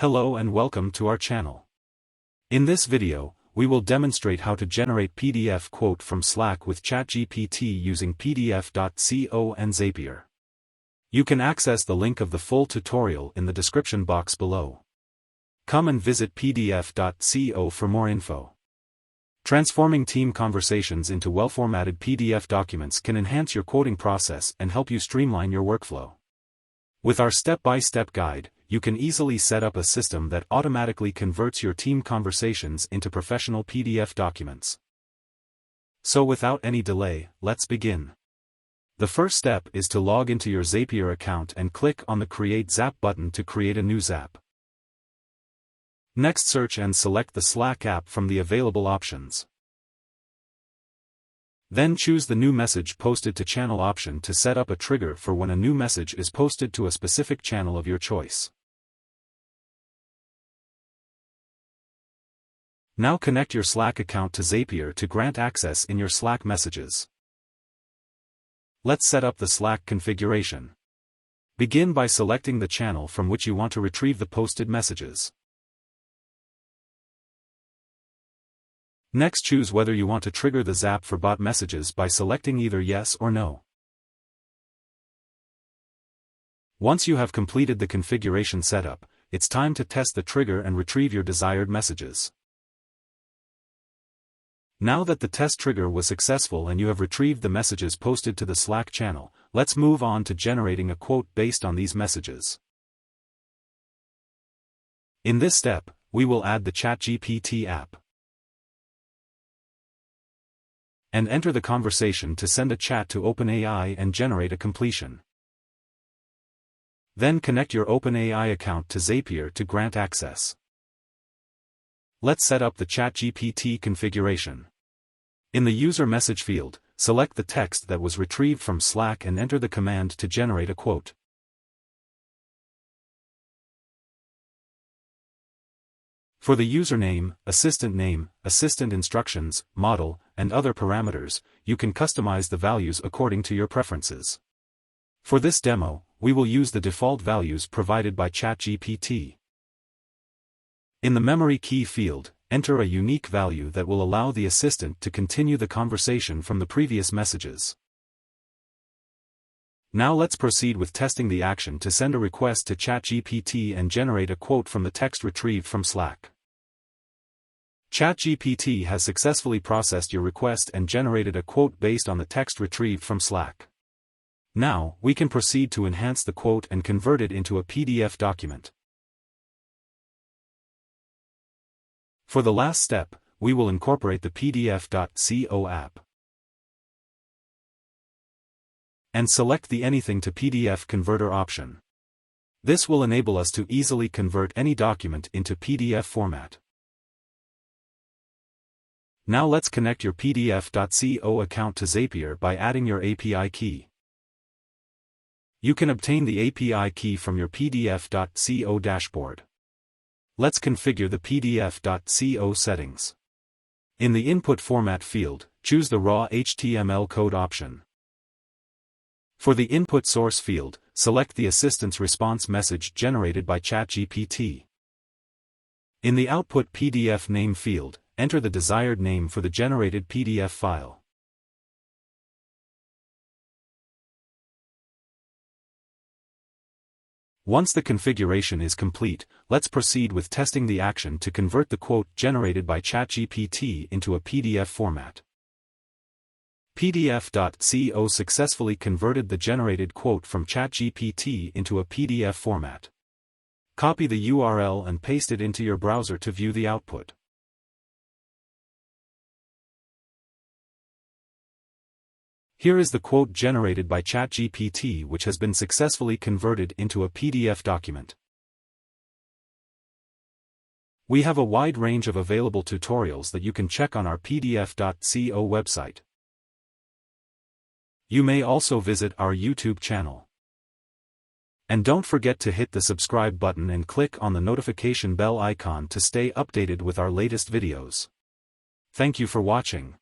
Hello and welcome to our channel. In this video, we will demonstrate how to generate PDF quote from Slack with ChatGPT using PDF.co and Zapier. You can access the link of the full tutorial in the description box below. Come and visit PDF.co for more info. Transforming team conversations into well-formatted PDF documents can enhance your quoting process and help you streamline your workflow. With our step-by-step guide, you can easily set up a system that automatically converts your team conversations into professional PDF documents. So without any delay, let's begin. The first step is to log into your Zapier account and click on the Create Zap button to create a new Zap. Next, search and select the Slack app from the available options. Then choose the New Message Posted to Channel option to set up a trigger for when a new message is posted to a specific channel of your choice. Now connect your Slack account to Zapier to grant access in your Slack messages. Let's set up the Slack configuration. Begin by selecting the channel from which you want to retrieve the posted messages. Next, choose whether you want to trigger the Zap for bot messages by selecting either yes or no. Once you have completed the configuration setup, it's time to test the trigger and retrieve your desired messages. Now that the test trigger was successful and you have retrieved the messages posted to the Slack channel, let's move on to generating a quote based on these messages. In this step, we will add the ChatGPT app and enter the conversation to send a chat to OpenAI and generate a completion. Then connect your OpenAI account to Zapier to grant access. Let's set up the ChatGPT configuration. In the user message field, select the text that was retrieved from Slack and enter the command to generate a quote. For the username, assistant instructions, model, and other parameters, you can customize the values according to your preferences. For this demo, we will use the default values provided by ChatGPT. In the memory key field, enter a unique value that will allow the assistant to continue the conversation from the previous messages. Now let's proceed with testing the action to send a request to ChatGPT and generate a quote from the text retrieved from Slack. ChatGPT has successfully processed your request and generated a quote based on the text retrieved from Slack. Now, we can proceed to enhance the quote and convert it into a PDF document. For the last step, we will incorporate the PDF.co app and select the Anything to PDF Converter option. This will enable us to easily convert any document into PDF format. Now let's connect your PDF.co account to Zapier by adding your API key. You can obtain the API key from your PDF.co dashboard. Let's configure the PDF.co settings. In the Input Format field, choose the Raw HTML code option. For the Input Source field, select the assistant's response message generated by ChatGPT. In the Output PDF Name field, enter the desired name for the generated PDF file. Once the configuration is complete, let's proceed with testing the action to convert the quote generated by ChatGPT into a PDF format. PDF.co successfully converted the generated quote from ChatGPT into a PDF format. Copy the URL and paste it into your browser to view the output. Here is the quote generated by ChatGPT, which has been successfully converted into a PDF document. We have a wide range of available tutorials that you can check on our PDF.co website. You may also visit our YouTube channel. And don't forget to hit the subscribe button and click on the notification bell icon to stay updated with our latest videos. Thank you for watching.